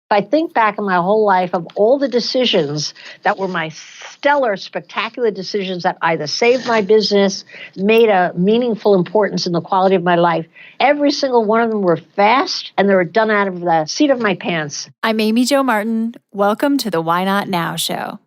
If I think back in my whole life of all the decisions that were my stellar, spectacular decisions that either saved my business, made a meaningful importance in the quality of my life, every single one of them were fast and they were done out of the seat of my pants. I'm Amy Jo Martin. Welcome to the Why Not Now show.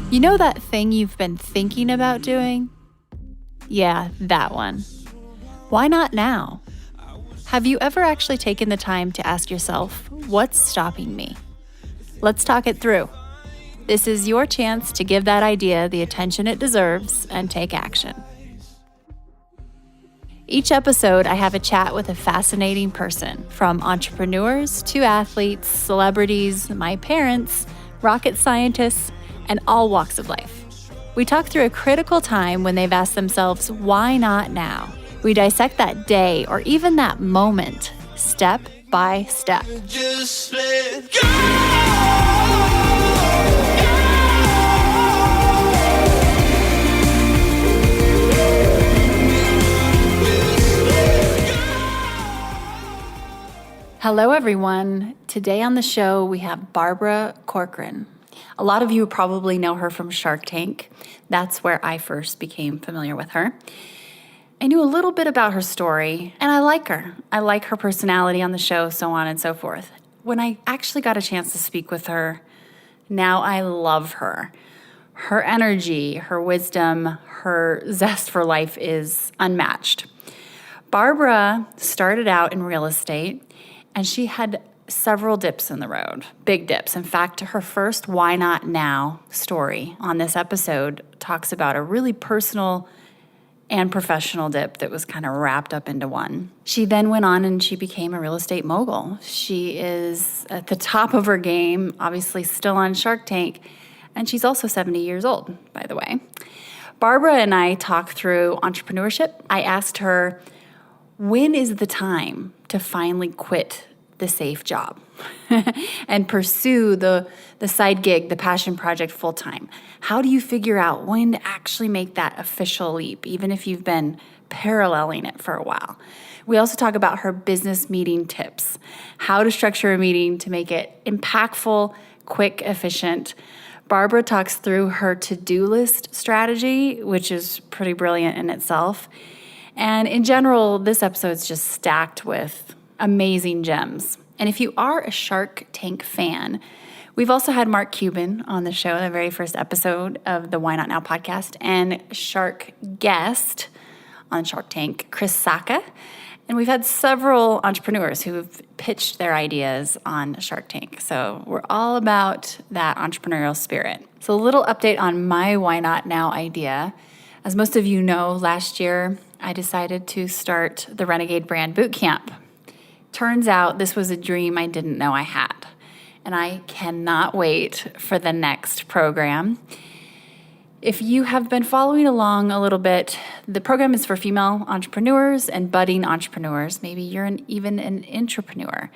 You know that thing you've been thinking about doing? Yeah, that one. Why not now? Have you ever actually taken the time to ask yourself, what's stopping me? Let's talk it through. This is your chance to give that idea the attention it deserves and take action. Each episode, I have a chat with a fascinating person, from entrepreneurs to athletes, celebrities, my parents, rocket scientists, and all walks of life. We talk through a critical time when they've asked themselves, why not now? We dissect that day or even that moment, step by step. Just let go. Hello, everyone. Today on the show, we have Barbara Corcoran. A lot of you probably know her from Shark Tank. That's where I first became familiar with her. I knew a little bit about her story, and I like her. I like her personality on the show, so on and so forth. When I actually got a chance to speak with her, now I love her. Her energy, her wisdom, her zest for life is unmatched. Barbara started out in real estate, and she had several dips in the road, big dips. In fact, her first Why Not Now story on this episode talks about a really personal and professional dip that was kind of wrapped up into one. She then went on and she became a real estate mogul. She is at the top of her game, obviously still on Shark Tank, and she's also 70 years old, by the way. Barbara and I talked through entrepreneurship. I asked her, when is the time to finally quit the safe job and pursue the side gig, the passion project full time? How do you figure out when to actually make that official leap, even if you've been paralleling it for a while? We also talk about her business meeting tips, how to structure a meeting to make it impactful, quick, efficient. Barbara talks through her to-do list strategy, which is pretty brilliant in itself. And in general, this episode's just stacked with amazing gems. And if you are a Shark Tank fan, we've also had Mark Cuban on the show, the very first episode of the Why Not Now podcast, and Shark guest on Shark Tank, Chris Sacca. And we've had several entrepreneurs who have pitched their ideas on Shark Tank. So we're all about that entrepreneurial spirit. So a little update on my Why Not Now idea. As most of you know, last year I decided to start the Renegade Brand Bootcamp. Turns out this was a dream I didn't know I had, and I cannot wait for the next program. If you have been following along a little bit, the program is for female entrepreneurs and budding entrepreneurs. Maybe you're even an intrapreneur.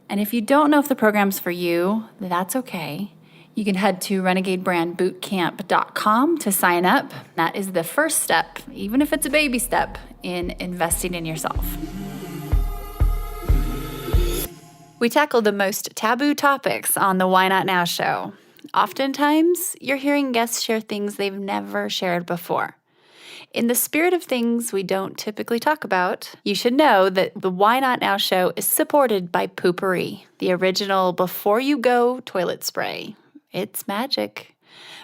And if you don't know if the program's for you, that's okay. You can head to renegadebrandbootcamp.com to sign up. That is the first step, even if it's a baby step, in investing in yourself. We tackle the most taboo topics on the Why Not Now show. Oftentimes, you're hearing guests share things they've never shared before. In the spirit of things we don't typically talk about, you should know that the Why Not Now show is supported by Poo-Pourri, the original before-you-go toilet spray. It's magic.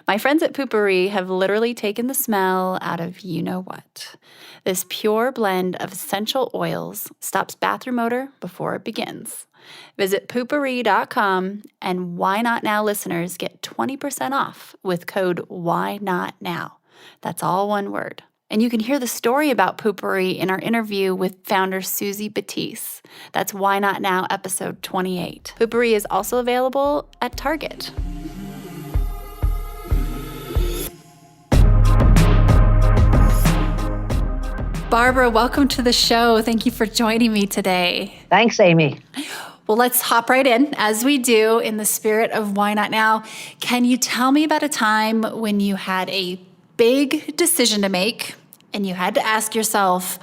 My friends at Poo-Pourri have literally taken the smell out of you-know-what. This pure blend of essential oils stops bathroom odor before it begins. Visit poopourri.com, and Why Not Now listeners get 20% off with code WHYNOTNOW. That's all one word. And you can hear the story about Poo-Pourri in our interview with founder Susie Batiste. That's Why Not Now episode 28. Poo-Pourri is also available at Target. Barbara, welcome to the show. Thank you for joining me today. Thanks, Amy. Well, let's hop right in, as we do in the spirit of Why Not Now. Can you tell me about a time when you had a big decision to make and you had to ask yourself,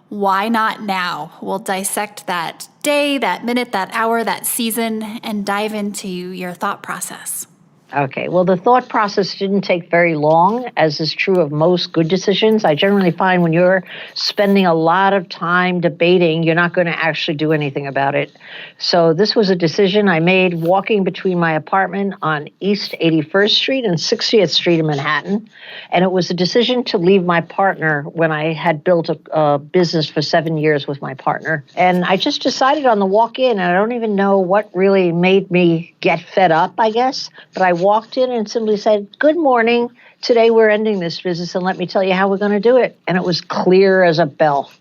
why not now? We'll dissect that day, that minute, that hour, that season, and dive into your thought process. Okay, well, the thought process didn't take very long, as is true of most good decisions. I generally find when you're spending a lot of time debating, you're not going to actually do anything about it. So this was a decision I made walking between my apartment on East 81st Street and 60th Street in Manhattan. And it was a decision to leave my partner when I had built a business for 7 years with my partner. And I just decided on the walk in, and I don't even know what really made me get fed up, I guess, but I walked in and simply said, "Good morning. Today we're ending this business, and let me tell you how we're going to do it." And it was clear as a bell.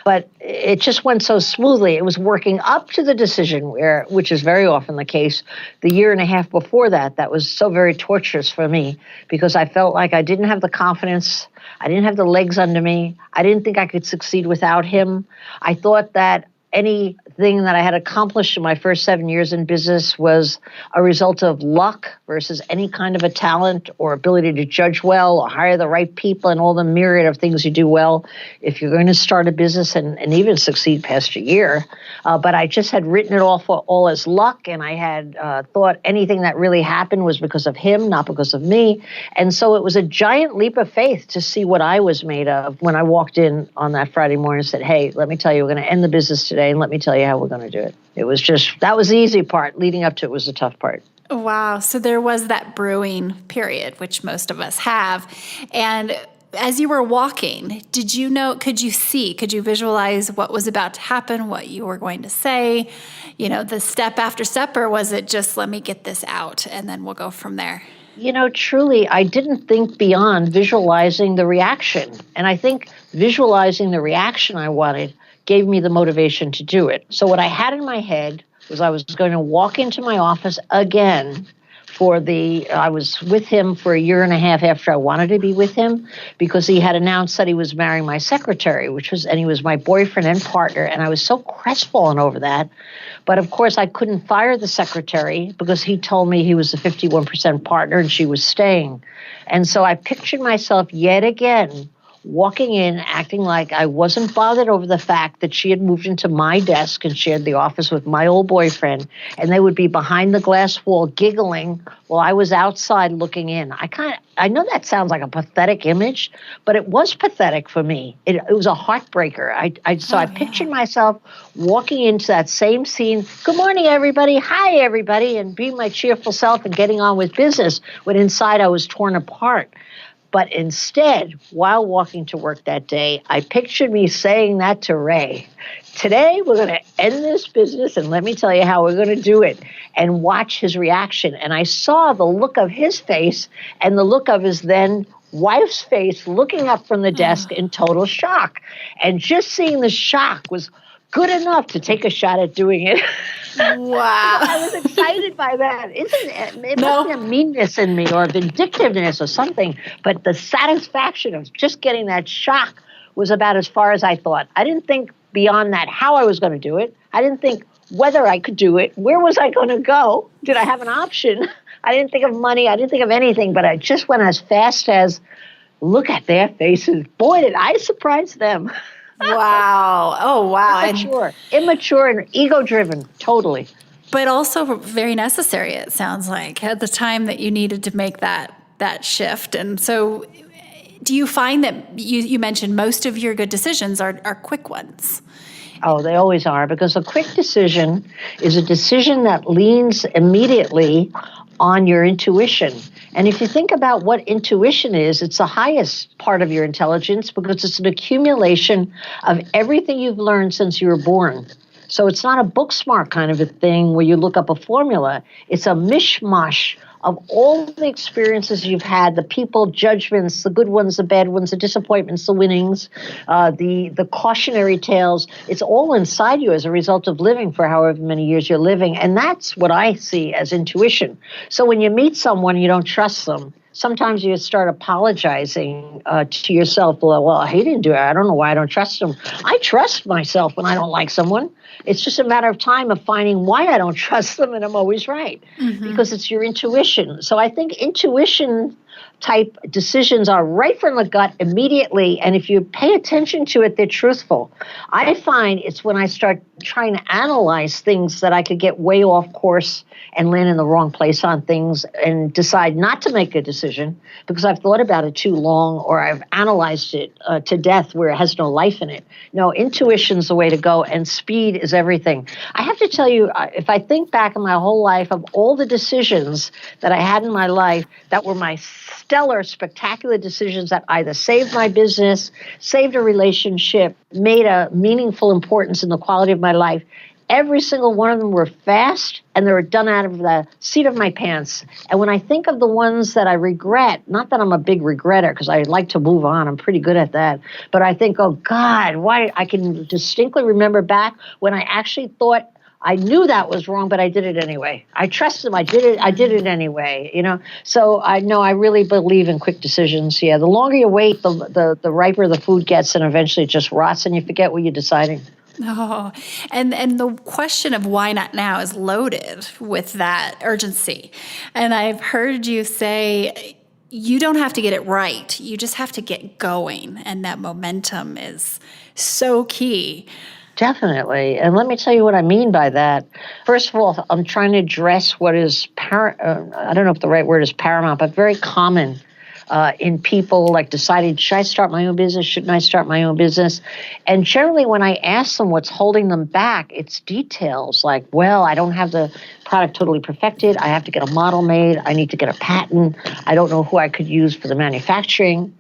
But it just went so smoothly. It was working up to the decision, which is very often the case, the year and a half before that was so very torturous for me because I felt like I didn't have the confidence. I didn't have the legs under me. I didn't think I could succeed without him. I thought that anything that I had accomplished in my first 7 years in business was a result of luck versus any kind of a talent or ability to judge well or hire the right people and all the myriad of things you do well if you're going to start a business and even succeed past a year. But I just had written it off all as luck, and I had thought anything that really happened was because of him, not because of me. And so it was a giant leap of faith to see what I was made of when I walked in on that Friday morning and said, "Hey, let me tell you, we're going to end the business today, and let me tell you how we're going to do it." It was just, that was the easy part. Leading up to it was the tough part. Wow. So there was that brewing period, which most of us have. And as you were walking, could you visualize what was about to happen, what you were going to say, the step after step, or was it just, let me get this out and then we'll go from there? Truly, I didn't think beyond visualizing the reaction. And I think visualizing the reaction I wanted gave me the motivation to do it. So what I had in my head was I was going to walk into my office again I was with him for a year and a half after I wanted to be with him because he had announced that he was marrying my secretary, and he was my boyfriend and partner. And I was so crestfallen over that. But of course, I couldn't fire the secretary because he told me he was a 51% partner and she was staying. And so I pictured myself yet again walking in, acting like I wasn't bothered over the fact that she had moved into my desk and shared the office with my old boyfriend, and they would be behind the glass wall giggling while I was outside looking in. I know that sounds like a pathetic image, but it was pathetic for me. It was a heartbreaker. I pictured myself walking into that same scene, "Good morning, everybody. Hi, everybody," and being my cheerful self and getting on with business, when inside I was torn apart. But instead, while walking to work that day, I pictured me saying that to Ray. "Today, we're going to end this business, and let me tell you how we're going to do it," and watch his reaction. And I saw the look of his face and the look of his then wife's face looking up from the desk in total shock. And just seeing the shock was good enough to take a shot at doing it. Wow. I was excited by that. It wasn't a meanness in me or a vindictiveness or something, but the satisfaction of just getting that shock was about as far as I thought. I didn't think beyond that how I was going to do it. I didn't think whether I could do it. Where was I going to go? Did I have an option? I didn't think of money. I didn't think of anything, but I just went as fast as, look at their faces. Boy, did I surprise them. Wow. Oh, wow. Immature and ego-driven, totally. But also very necessary, it sounds like, at the time that you needed to make that shift. And so do you find that you mentioned most of your good decisions are quick ones? Oh, they always are, because a quick decision is a decision that leans immediately on your intuition. And if you think about what intuition is, it's the highest part of your intelligence because it's an accumulation of everything you've learned since you were born. So it's not a book smart kind of a thing where you look up a formula. It's a mishmash of all the experiences you've had, the people, judgments, the good ones, the bad ones, the disappointments, the winnings, the cautionary tales. It's all inside you as a result of living for however many years you're living. And that's what I see as intuition. So when you meet someone, you don't trust them. sometimes you start apologizing to yourself. Well, he didn't do it. I don't know why I don't trust him. I trust myself when I don't like someone. It's just a matter of time of finding why I don't trust them, and I'm always right because it's your intuition. So I think intuition type decisions are right from the gut immediately, and if you pay attention to it, they're truthful. I find it's when I start trying to analyze things that I could get way off course and land in the wrong place on things and decide not to make a decision because I've thought about it too long or I've analyzed it to death where it has no life in it. No, intuition's the way to go, and speed is everything. I have to tell you, if I think back in my whole life of all the decisions that I had in my life that were my stellar, spectacular decisions that either saved my business, saved a relationship, made a meaningful importance in the quality of my life, every single one of them were fast and they were done out of the seat of my pants. And when I think of the ones that I regret, not that I'm a big regretter because I like to move on, I'm pretty good at that, but I think, oh God, why? I can distinctly remember back when I actually thought I knew that was wrong, but I did it anyway. I trusted him. I did it anyway, So I know I really believe in quick decisions. Yeah, the longer you wait, the riper the food gets, and eventually it just rots and you forget what you're deciding. Oh, and the question of why not now is loaded with that urgency. And I've heard you say you don't have to get it right. You just have to get going. And that momentum is so key. Definitely. And let me tell you what I mean by that. First of all, I'm trying to address what is, I don't know if the right word is paramount, but very common in people like deciding, should I start my own business? Shouldn't I start my own business? And generally when I ask them what's holding them back, it's details like, well, I don't have the product totally perfected. I have to get a model made. I need to get a patent. I don't know who I could use for the manufacturing.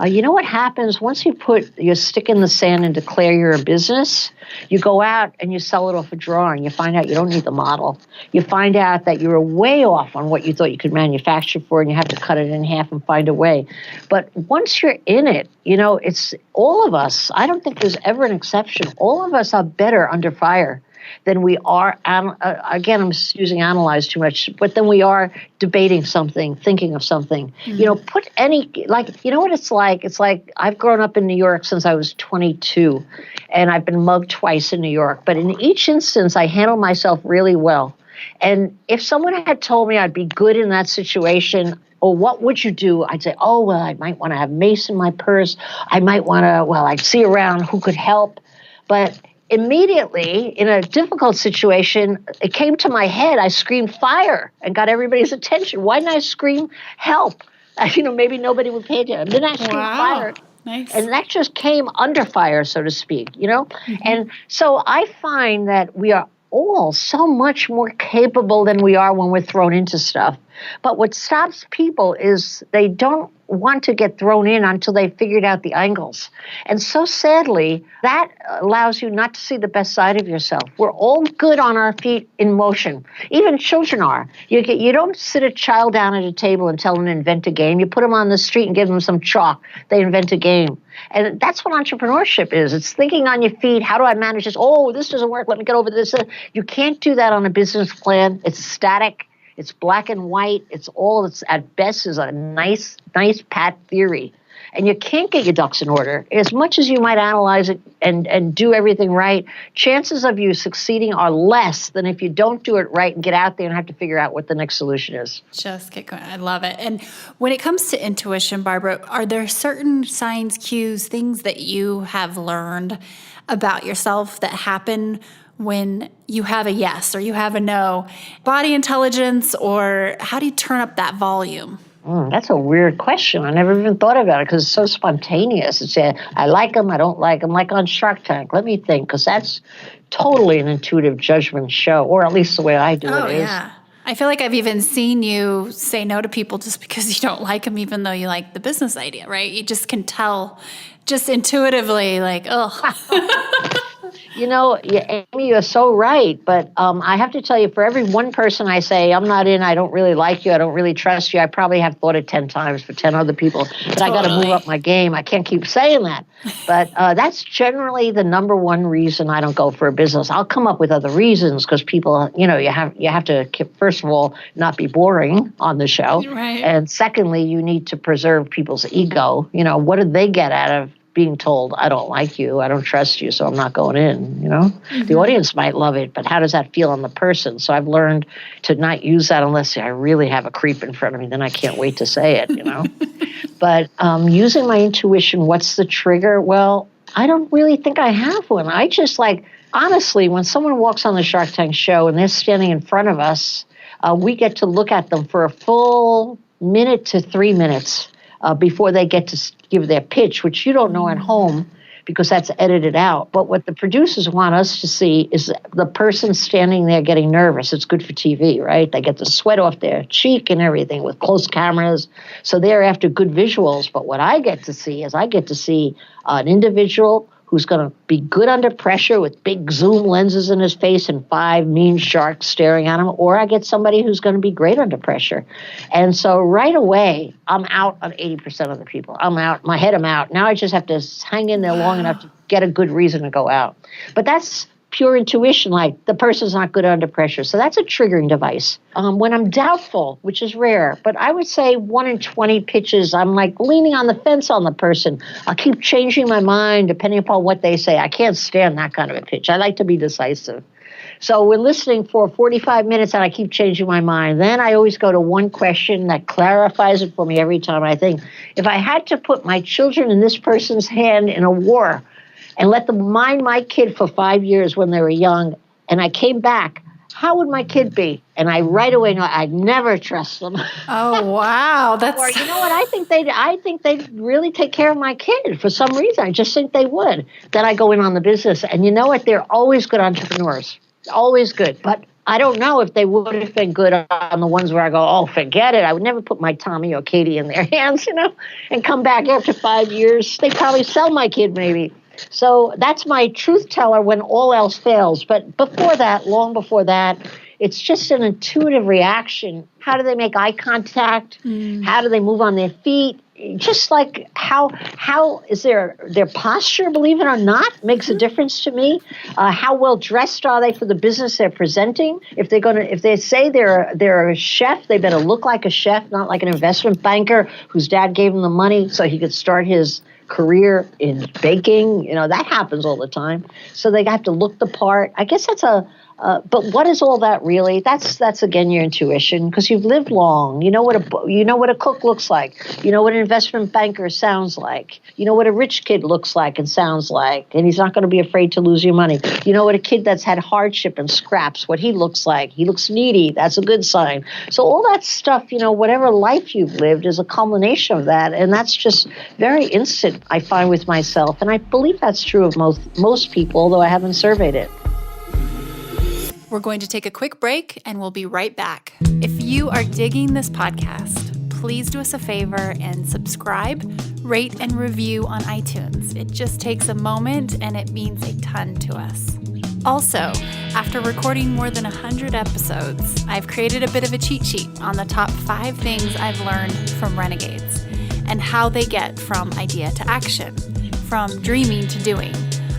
You know what happens once you put your stick in the sand and declare you're a business? You go out and you sell it off a drawing. You find out you don't need the model. You find out that you were way off on what you thought you could manufacture for, and you have to cut it in half and find a way. But once you're in it, it's all of us. I don't think there's ever an exception. All of us are better under fire than we are, again, I'm using analyze too much, but then we are debating something, thinking of something. Put any, you know what it's like? It's like I've grown up in New York since I was 22, and I've been mugged twice in New York. But in each instance, I handle myself really well. And if someone had told me I'd be good in that situation, or what would you do? I'd say, oh, well, I might want to have mace in my purse. I might want to, I'd see around who could help. But immediately, in a difficult situation, it came to my head. I screamed fire and got everybody's attention. Why didn't I scream help? Maybe nobody would pay attention. Then I screamed fire. Nice. And that just came under fire, so to speak, And so I find that we are all so much more capable than we are when we're thrown into stuff. But what stops people is they don't want to get thrown in until they've figured out the angles. And so sadly, that allows you not to see the best side of yourself. We're all good on our feet in motion. Even children are. You don't sit a child down at a table and tell them to invent a game. You put them on the street and give them some chalk. They invent a game. And that's what entrepreneurship is. It's thinking on your feet. How do I manage this? Oh, this doesn't work. Let me get over this. You can't do that on a business plan. It's static. It's black and white. It's at best is a nice pat theory. And you can't get your ducks in order. As much as you might analyze it and do everything right, chances of you succeeding are less than if you don't do it right and get out there and have to figure out what the next solution is. Just get going. I love it. And when it comes to intuition, Barbara, are there certain signs, cues, things that you have learned about yourself that happen when you have a yes or you have a no? Body intelligence, or how do you turn up that volume? That's a weird question. I never even thought about it because it's so spontaneous. It's I like them, I don't like them, like on Shark Tank. Let me think, because that's totally an intuitive judgment show, or at least the way I do it is. Oh, yeah. I feel like I've even seen you say no to people just because you don't like them, even though you like the business idea, right? You just can tell just intuitively, like, oh. Amy, you're so right. But I have to tell you, for every one person I say, I'm not in, I don't really like you, I don't really trust you, I probably have thought it 10 times for 10 other people. But I got to move up my game. I can't keep saying that. But that's generally the number one reason I don't go for a business. I'll come up with other reasons because people, you have to, first of all, not be boring on the show. Right. And secondly, you need to preserve people's ego. What do they get out of being told, I don't like you, I don't trust you, so I'm not going in, The audience might love it, but how does that feel on the person? So I've learned to not use that unless I really have a creep in front of me, then I can't wait to say it, But using my intuition, what's the trigger? Well, I don't really think I have one. I just honestly, when someone walks on the Shark Tank show and they're standing in front of us, we get to look at them for a full minute to 3 minutes before they get to give their pitch, which you don't know at home because that's edited out. But what the producers want us to see is the person standing there getting nervous. It's good for TV, right? They get the sweat off their cheek and everything with close cameras. So they're after good visuals. But what I get to see is an individual who's going to be good under pressure with big zoom lenses in his face and 5 mean sharks staring at him, or I get somebody who's going to be great under pressure. And so right away, I'm out on 80% of the people. I'm out. I'm out. Now I just have to hang in there long enough to get a good reason to go out. But that's pure intuition, like the person's not good under pressure. So that's a triggering device. When I'm doubtful, which is rare, but I would say 1 in 20 pitches, I'm leaning on the fence on the person. I'll keep changing my mind depending upon what they say. I can't stand that kind of a pitch. I like to be decisive. So we're listening for 45 minutes and I keep changing my mind. Then I always go to one question that clarifies it for me every time. I think, if I had to put my children in this person's hand in a war, and let them mind my kid for 5 years when they were young, and I came back, how would my kid be? And I right away know I'd never trust them. Oh, wow. That's... Or you know what? I think they'd really take care of my kid for some reason. I just think they would. Then I go in on the business. And you know what? They're always good entrepreneurs. Always good. But I don't know if they would have been good on the ones where I go, oh, forget it. I would never put my Tommy or Katie in their hands, and come back after 5 years. They probably sell my kid maybe. So that's my truth teller when all else fails. But before that, long before that, it's just an intuitive reaction. How do they make eye contact? How do they move on their feet? Just like how is their posture, believe it or not, makes a difference to me. How well dressed are they for the business they're presenting? If they say they're a chef, they better look like a chef, not like an investment banker whose dad gave him the money so he could start his career in baking. That happens all the time. So they have to look the part. I guess that's but what is all that really? That's again your intuition, because you've lived long. You know what a cook looks like. You know what an investment banker sounds like. You know what a rich kid looks like and sounds like, and he's not going to be afraid to lose your money. You know what a kid that's had hardship and scraps, what he looks like. He looks needy. That's a good sign. So all that stuff, whatever life you've lived is a culmination of that, and that's just very instant. I find with myself, and I believe that's true of most people, although I haven't surveyed it. We're going to take a quick break and we'll be right back. If you are digging this podcast, please do us a favor and subscribe, rate, and review on iTunes. It just takes a moment and it means a ton to us. Also, after recording more than 100 episodes, I've created a bit of a cheat sheet on the top 5 things I've learned from renegades and how they get from idea to action, from dreaming to doing.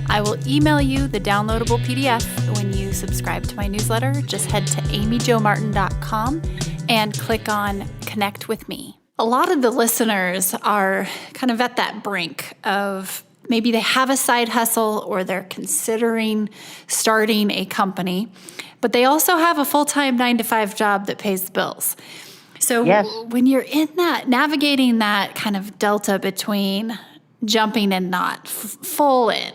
I will email you the downloadable PDF when you subscribe to my newsletter. Just head to amyjomartin.com and click on Connect with Me. A lot of the listeners are kind of at that brink of maybe they have a side hustle or they're considering starting a company, but they also have a full-time 9-to-5 job that pays the bills. So yes. When you're in that, navigating that kind of delta between jumping and not, full in,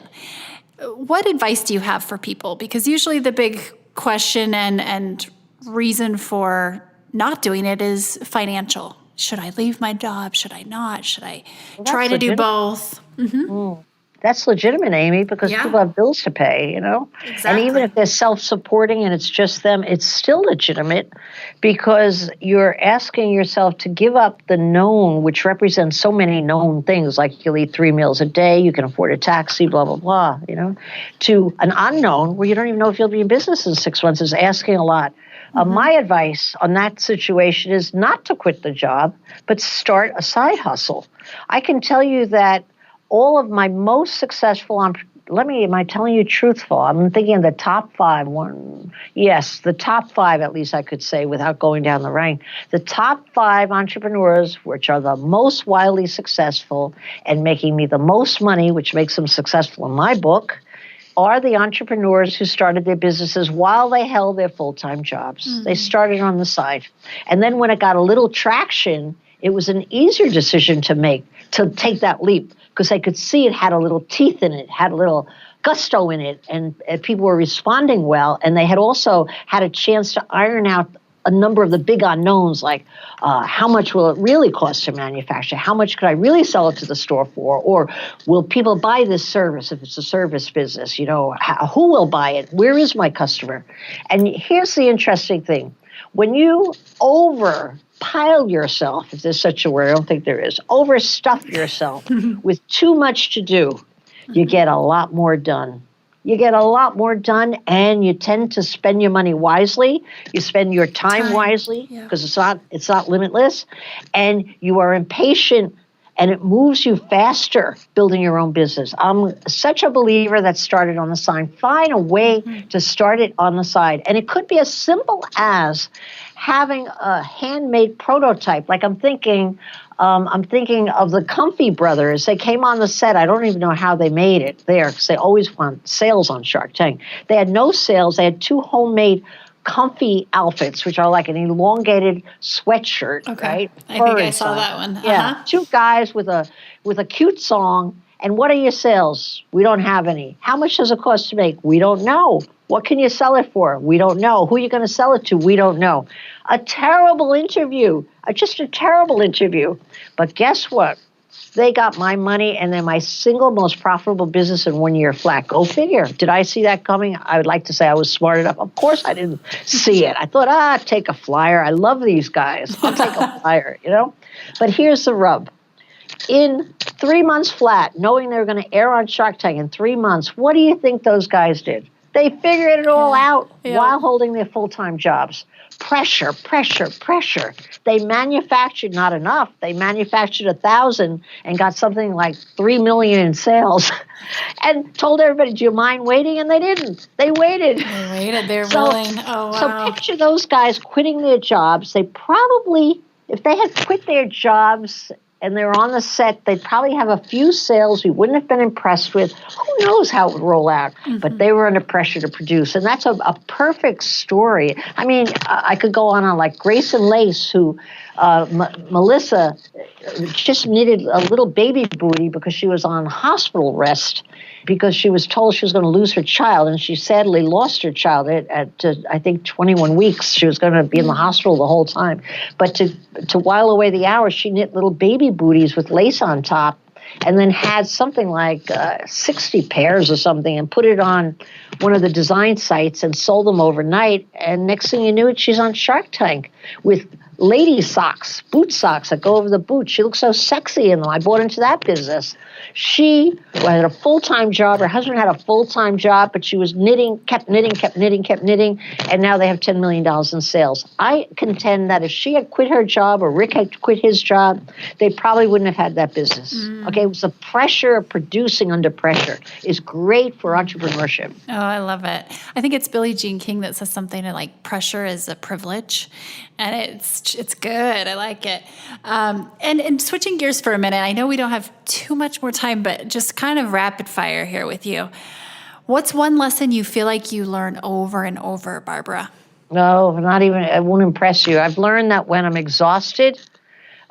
what advice do you have for people? Because usually the big question and reason for not doing it is financial. Should I leave my job? Should I not? Should I try to do both? Mm-hmm. That's legitimate, Amy, because Yeah. people have bills to pay, you know? Exactly. And even if they're self-supporting and it's just them, it's still legitimate because you're asking yourself to give up the known, which represents so many known things, like you'll eat 3 meals a day, you can afford a taxi, blah, blah, blah, you know, to an unknown where you don't even know if you'll be in business in 6 months is asking a lot. My advice on that situation is not to quit the job, but start a side hustle. I can tell you that all of my most successful, am I telling you truthful? I'm thinking of the top 5. The top 5, at least I could say without going down the rank. The top 5 entrepreneurs, which are the most wildly successful and making me the most money, which makes them successful in my book, are the entrepreneurs who started their businesses while they held their full-time jobs. Mm-hmm. They started on the side. And then when it got a little traction, it was an easier decision to make, to take that leap, because they could see it had a little teeth in it, had a little gusto in it, and people were responding well. And they had also had a chance to iron out a number of the big unknowns, like how much will it really cost to manufacture? How much could I really sell it to the store for? Or will people buy this service if it's a service business? You know, who will buy it? Where is my customer? And here's the interesting thing. When you overpile yourself, if there's such a word, I don't think there is, overstuff yourself with too much to do, you get a lot more done. You get a lot more done, and you tend to spend your money wisely. You spend your time wisely because it's not limitless, and you are impatient, and it moves you faster building your own business. I'm such a believer that started on the side. Find a way to start it on the side, and it could be as simple as having a handmade prototype. Like I'm thinking of the Comfy brothers. They came on the set. I don't even know how they made it there because they always want sales on Shark Tank. They had no sales. They had 2 homemade Comfy outfits, which are like an elongated sweatshirt, right? I think I saw that one. Yeah, 2 guys with a cute song. And what are your sales? We don't have any. How much does it cost to make? We don't know. What can you sell it for? We don't know. Who are you going to sell it to? We don't know. A terrible interview, just a terrible interview. But guess what? They got my money, and they're my single most profitable business in 1 year flat. Go figure. Did I see that coming? I would like to say I was smart enough. Of course I didn't see it. I thought, take a flyer. I love these guys. I'll take a flyer, you know? But here's the rub. In 3 months flat, knowing they were going to air on Shark Tank in 3 months, what do you think those guys did? They figured it all out while holding their full-time jobs. Pressure, pressure, pressure. They manufactured not enough. They manufactured 1,000 and got something like 3 million in sales and told everybody, do you mind waiting? And they didn't. They waited. They waited. They're willing. Oh, wow. So picture those guys quitting their jobs. They probably, if they had quit their jobs and they were on the set, they'd probably have a few sales we wouldn't have been impressed with. Who knows how it would roll out? Mm-hmm. But they were under pressure to produce. And that's a perfect story. I mean, I could go on like Grace and Lace, who Melissa just needed a little baby booty because she was on hospital rest because she was told she was going to lose her child, and she sadly lost her child at I think 21 weeks. She was going to be in the hospital the whole time. But to while away the hours, she knit little baby booties with lace on top, and then had something like 60 pairs or something and put it on one of the design sites and sold them overnight. And next thing you knew it, she's on Shark Tank with lady socks, boot socks that go over the boots. She looks so sexy in them. I bought into that business. She had a full-time job. Her husband had a full-time job, but she was knitting, kept knitting, and now they have $10 million in sales. I contend that if she had quit her job or Rick had quit his job, they probably wouldn't have had that business. Okay, it was the pressure of producing under pressure is great for entrepreneurship. Oh, I love it. I think it's Billie Jean King that says something like pressure is a privilege, and it's good. I like it. And switching gears for a minute, I know we don't have too much more time, but just kind of rapid fire here with you. What's one lesson you feel like you learn over and over, Barbara? No, not even. It won't impress you. I've learned that when I'm exhausted,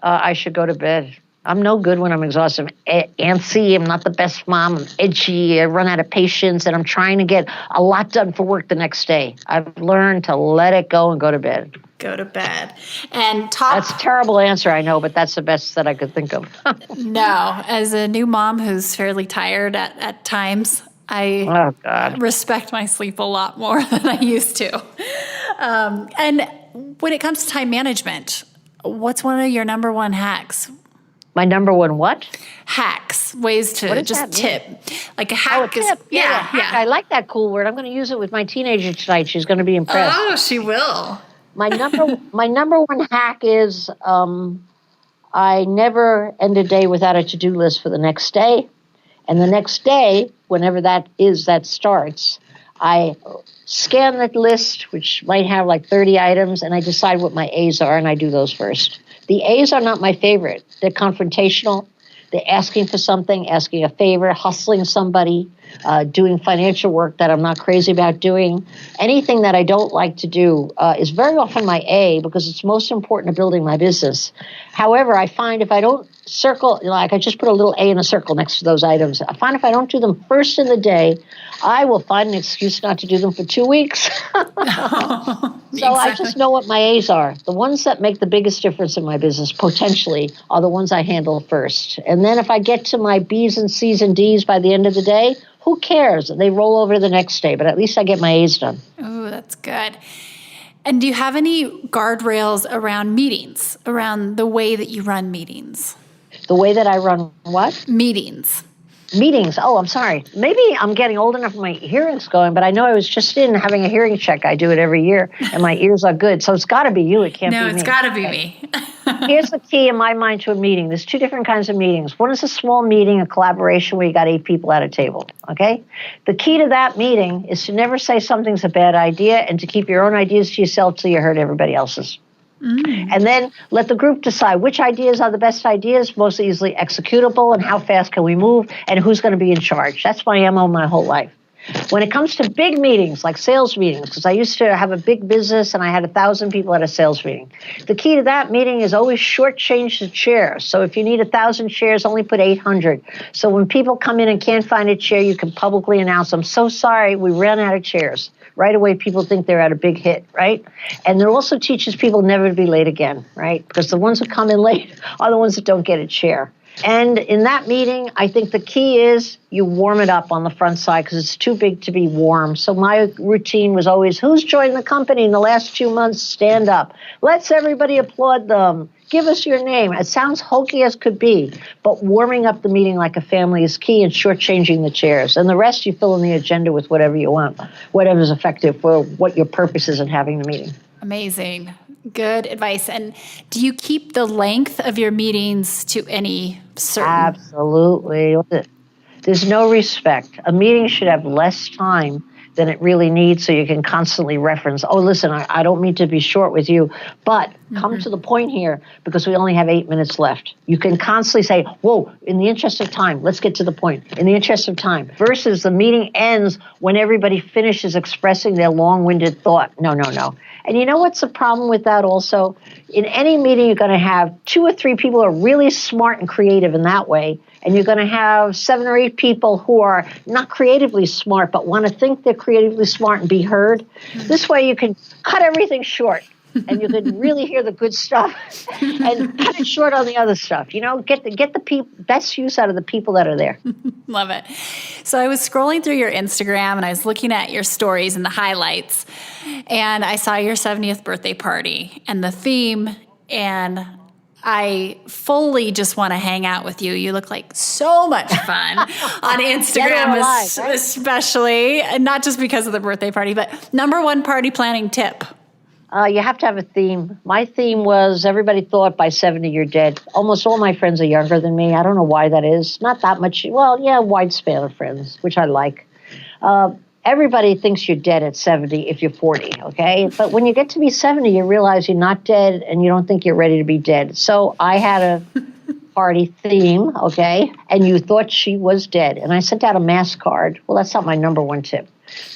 I should go to bed. I'm no good when I'm exhausted. I'm antsy. I'm not the best mom. I'm edgy. I run out of patience, and I'm trying to get a lot done for work the next day. I've learned to let it go and go to bed. go to bed. And That's a terrible answer, I know, but that's the best that I could think of. No, as a new mom who's fairly tired at times, I Oh, God. respect my sleep a lot more than I used to. And when it comes to time management, what's one of your number one hacks? My number one what? Hacks, ways to What does just that tip. Like a hack Oh, a tip. yeah. I like that cool word. I'm going to use it with my teenager tonight. She's going to be impressed. Oh, she will. My number one hack is I never end a day without a to-do list for the next day. And the next day, whenever that starts, I scan that list, which might have like 30 items, and I decide what my A's are, and I do those first. The A's are not my favorite. They're confrontational. They're asking for something, asking a favor, hustling somebody, doing financial work that I'm not crazy about doing. Anything that I don't like to do is very often my A because it's most important to building my business. However, I find if I don't circle, like I just put a little A in a circle next to those items, I find if I don't do them first in the day, I will find an excuse not to do them for 2 weeks. So I just know what my A's are. The ones that make the biggest difference in my business, potentially, are the ones I handle first. And then if I get to my B's and C's and D's by the end of the day, who cares? They roll over to the next day, but at least I get my A's done. Oh, that's good. And do you have any guardrails around meetings, around the way that you run meetings? The way that I run what? Meetings. Meetings. Oh, I'm sorry. Maybe I'm getting old enough, my hearing's going, but I know I was just in having a hearing check. I do it every year, and my ears are good. So it's got to be you. It can't be me. No, it's got to be me. Here's the key in my mind to a meeting. There's two different kinds of meetings. One is a small meeting, a collaboration where you got 8 people at a table, okay? The key to that meeting is to never say something's a bad idea and to keep your own ideas to yourself till you heard everybody else's. And then let the group decide which ideas are the best ideas, most easily executable, and how fast can we move, and who's going to be in charge. That's my MO my whole life. When it comes to big meetings, like sales meetings, because I used to have a big business and I had 1,000 people at a sales meeting, the key to that meeting is always shortchange the chairs. So if you need 1,000 chairs, only put 800. So when people come in and can't find a chair, you can publicly announce, I'm so sorry, we ran out of chairs. Right away, people think they're at a big hit, right? And it also teaches people never to be late again, right? Because the ones who come in late are the ones that don't get a chair. And in that meeting, I think the key is you warm it up on the front side because it's too big to be warm. So my routine was always, who's joined the company in the last few months? Stand up. Let's everybody applaud them. Give us your name. It sounds hokey as could be, but warming up the meeting like a family is key and shortchanging the chairs. And the rest you fill in the agenda with whatever you want, whatever's effective for what your purpose is in having the meeting. Amazing. Good advice. And do you keep the length of your meetings to any certain? Absolutely. There's no respect. A meeting should have less time than it really needs so you can constantly reference, oh, listen, I don't mean to be short with you, but come to the point here because we only have 8 minutes left. You can constantly say, whoa, in the interest of time, let's get to the point, in the interest of time, versus the meeting ends when everybody finishes expressing their long-winded thought. No. And you know what's the problem with that also? In any meeting, you're going to have 2 or 3 people who are really smart and creative in that way, and you're going to have 7 or 8 people who are not creatively smart but want to think they're creatively smart and be heard. This way you can cut everything short and you can really hear the good stuff and cut it short on the other stuff. You know, get the best use out of the people that are there. Love it. So I was scrolling through your Instagram and I was looking at your stories and the highlights, and I saw your 70th birthday party and the theme, and I fully just want to hang out with you. You look like so much fun on Instagram, alive, right? Especially, and not just because of the birthday party, but number one party planning tip. You have to have a theme. My theme was everybody thought by 70 you're dead. Almost all my friends are younger than me. I don't know why that is. Not that much. Well, yeah, wide span of friends, which I like. Everybody thinks you're dead at 70 if you're 40, okay? But when you get to be 70, you realize you're not dead and you don't think you're ready to be dead. So I had a party theme, okay, and you thought she was dead. And I sent out a mass card. Well, that's not my number one tip.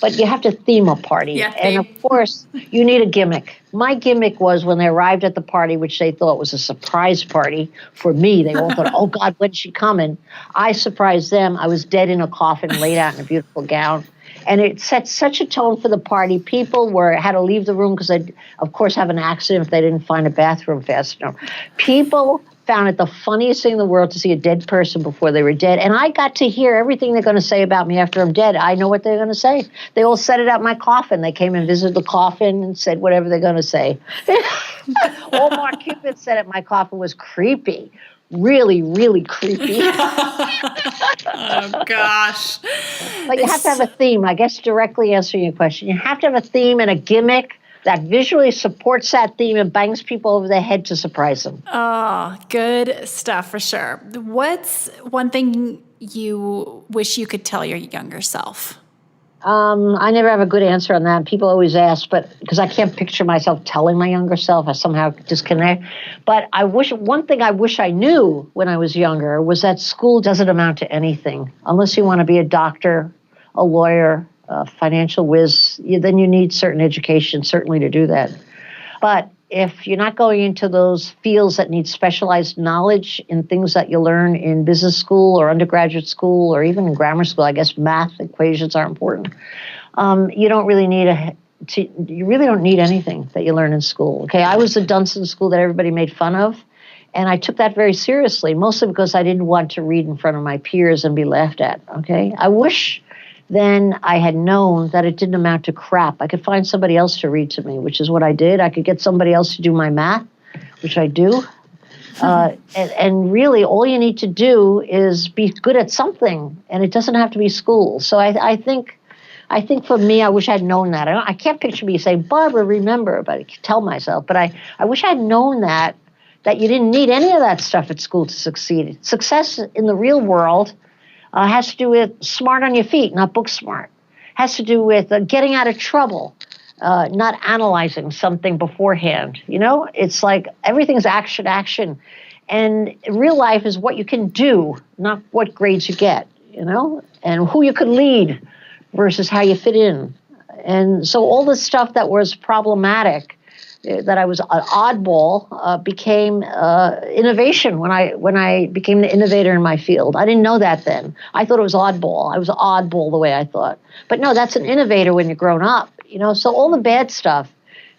But you have to theme a party. Yeah, and of course, you need a gimmick. My gimmick was when they arrived at the party, which they thought was a surprise party for me. They all thought, oh, God, when's she coming? I surprised them. I was dead in a coffin, laid out in a beautiful gown. And it set such a tone for the party. People had to leave the room because they'd, of course, have an accident if they didn't find a bathroom fast enough. People found it the funniest thing in the world to see a dead person before they were dead. And I got to hear everything they're going to say about me after I'm dead. I know what they're going to say. They all said it at my coffin. They came and visited the coffin and said whatever they're going to say. All Mark Cupid said at my coffin was creepy. Really, really creepy. Oh, gosh. But you have to have a theme. I guess directly answering your question, you have to have a theme and a gimmick that visually supports that theme and bangs people over the head to surprise them. Oh, good stuff for sure. What's one thing you wish you could tell your younger self? I never have a good answer on that. People always ask, but because I can't picture myself telling my younger self, I somehow disconnect. But one thing I wish I knew when I was younger was that school doesn't amount to anything. Unless you want to be a doctor, a lawyer, a financial whiz, then you need certain education, certainly, to do that. But if you're not going into those fields that need specialized knowledge in things that you learn in business school or undergraduate school or even in grammar school, I guess math equations are important. You don't really need you really don't need anything that you learn in school. Okay, I was the dunce in school that everybody made fun of, and I took that very seriously, mostly because I didn't want to read in front of my peers and be laughed at. Okay, I wish then I had known that it didn't amount to crap. I could find somebody else to read to me, which is what I did. I could get somebody else to do my math, which I do. And really, all you need to do is be good at something, and it doesn't have to be school. So I think for me, I wish I had known that. I can't picture me saying, Barbara, remember, but I can tell myself. But I wish I had known that you didn't need any of that stuff at school to succeed. Success in the real world has to do with smart on your feet, not book smart. Has to do with getting out of trouble, not analyzing something beforehand. You know, it's like everything's action, action. And real life is what you can do, not what grades you get, you know, and who you could lead versus how you fit in. And so all the stuff that was problematic, that I was an oddball, became innovation when I became the innovator in my field. I didn't know that then. I thought it was oddball. I was oddball the way I thought. But no, that's an innovator when you're grown up. You know, so all the bad stuff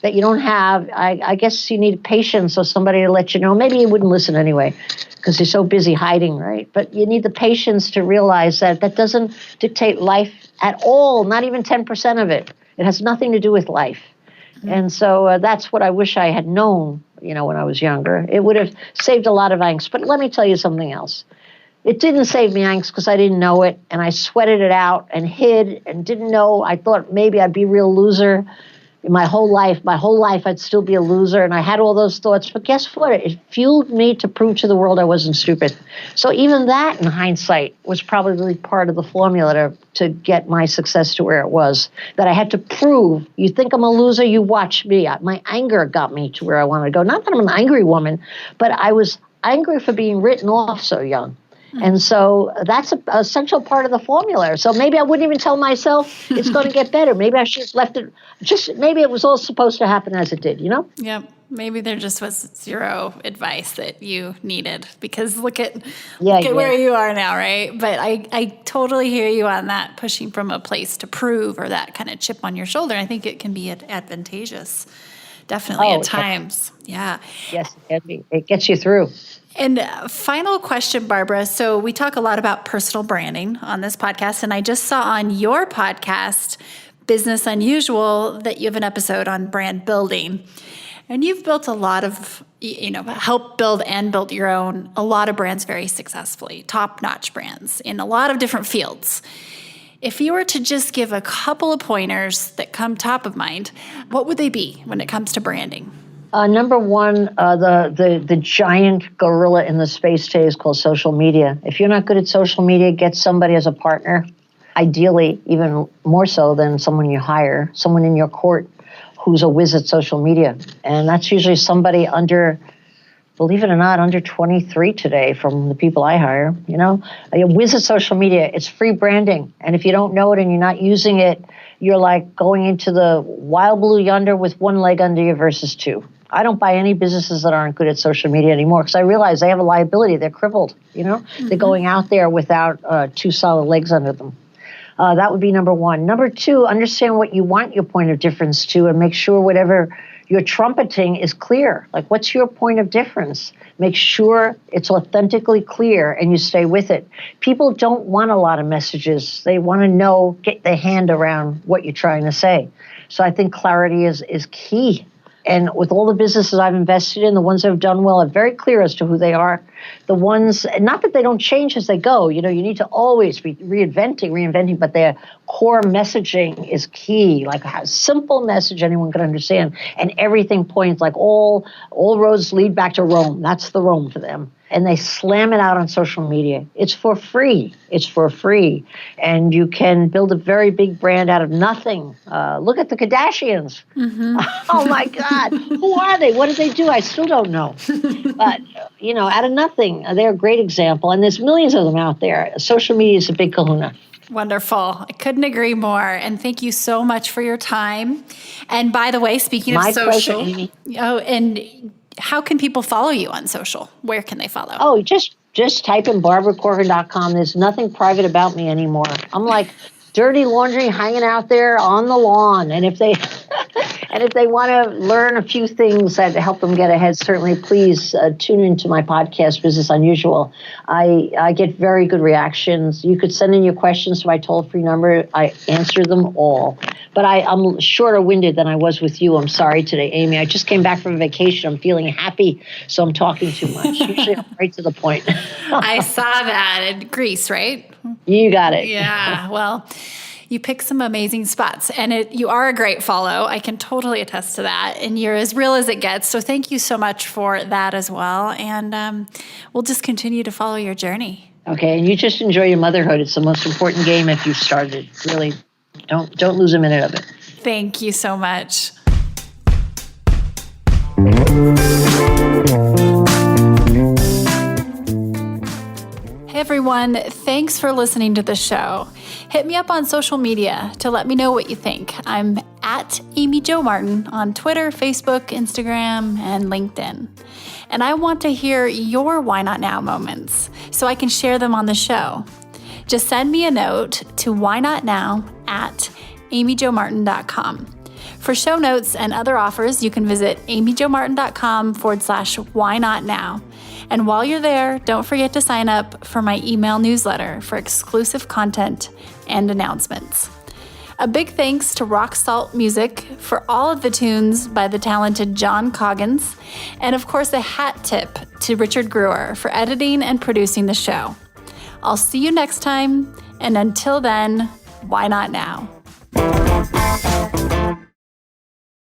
that you don't have, I guess you need patience or somebody to let you know. Maybe you wouldn't listen anyway because you're so busy hiding, right? But you need the patience to realize that doesn't dictate life at all, not even 10% of it. It has nothing to do with life. And so that's what I wish I had known, you know, when I was younger. It would have saved a lot of angst. But let me tell you something else. It didn't save me angst because I didn't know it, and I sweated it out and hid and didn't know. I thought maybe I'd be a real loser in my whole life. My whole life I'd still be a loser, and I had all those thoughts. But guess what? It fueled me to prove to the world I wasn't stupid. So even that, in hindsight, was probably part of the formula to get my success to where it was, that I had to prove. You think I'm a loser, you watch me. My anger got me to where I wanted to go. Not that I'm an angry woman, but I was angry for being written off so young. And so that's an essential part of the formula. So maybe I wouldn't even tell myself it's going to get better. Maybe I should have left it, maybe it was all supposed to happen as it did, you know? Yep. Maybe there just was zero advice that you needed because look at where you are now, right? But I totally hear you on that, pushing from a place to prove or that kind of chip on your shoulder. I think it can be advantageous, definitely at times. Yeah. Yes, it can be. It gets you through. And final question, Barbara. So we talk a lot about personal branding on this podcast, and I just saw on your podcast, Business Unusual, that you have an episode on brand building. And you've built a lot of, helped build and built your own, a lot of brands very successfully, top-notch brands in a lot of different fields. If you were to just give a couple of pointers that come top of mind, what would they be when it comes to branding? Number one, the giant gorilla in the space today is called social media. If you're not good at social media, get somebody as a partner, ideally even more so than someone you hire, someone in your court who's a whiz at social media. And that's usually somebody under believe it or not, under 23 today from the people I hire. Visit social media. It's free branding. And if you don't know it and you're not using it, you're like going into the wild blue yonder with one leg under you versus two. I don't buy any businesses that aren't good at social media anymore because I realize they have a liability. They're crippled, They're going out there without two solid legs under them. That would be number one. Number two, understand what you want your point of difference to and make sure whatever you're trumpeting is clear. Like, what's your point of difference? Make sure it's authentically clear and you stay with it. People don't want a lot of messages. They want to get their hand around what you're trying to say. So I think clarity is key. And with all the businesses I've invested in, the ones that have done well are very clear as to who they are. The ones, not that they don't change as they go, you need to always be reinventing, but their core messaging is key, like a simple message anyone can understand. And everything points, like all roads lead back to Rome. That's the Rome for them. And they slam it out on social media. It's for free. And you can build a very big brand out of nothing. Look at the Kardashians. Mm-hmm. Oh, my God. Who are they? What did they do? I still don't know. But, out of nothing, they're a great example. And there's millions of them out there. Social media is a big kahuna. Wonderful. I couldn't agree more. And thank you so much for your time. And by the way, speaking of social, and how can people follow you on social? Where can they follow? Oh, just type in barbaracorcoran.com. There's nothing private about me anymore. I'm like dirty laundry hanging out there on the lawn. And if they want to learn a few things that help them get ahead, certainly please tune into my podcast, Business Unusual. I get very good reactions. You could send in your questions to my toll-free number. I answer them all. But I'm shorter-winded than I was with you. I'm sorry today, Amy. I just came back from vacation. I'm feeling happy, so I'm talking too much. Usually I'm right to the point. I saw that in Greece, right? You got it. Yeah, well, you pick some amazing spots, and you are a great follow. I can totally attest to that, and you're as real as it gets. So thank you so much for that as well, and we'll just continue to follow your journey. Okay, and you just enjoy your motherhood. It's the most important game if you've started. Really, don't lose a minute of it. Thank you so much. Hey everyone, thanks for listening to the show. Hit me up on social media to let me know what you think. I'm at Amy Jo Martin on Twitter, Facebook, Instagram, and LinkedIn. And I want to hear your Why Not Now moments so I can share them on the show. Just send me a note to whynotnow@amyjomartin.com. For show notes and other offers, you can visit amyjomartin.com/whynotnow. And while you're there, don't forget to sign up for my email newsletter for exclusive content and announcements. A big thanks to Rock Salt Music for all of the tunes by the talented John Coggins. And of course, a hat tip to Richard Brewer for editing and producing the show. I'll see you next time. And until then, why not now?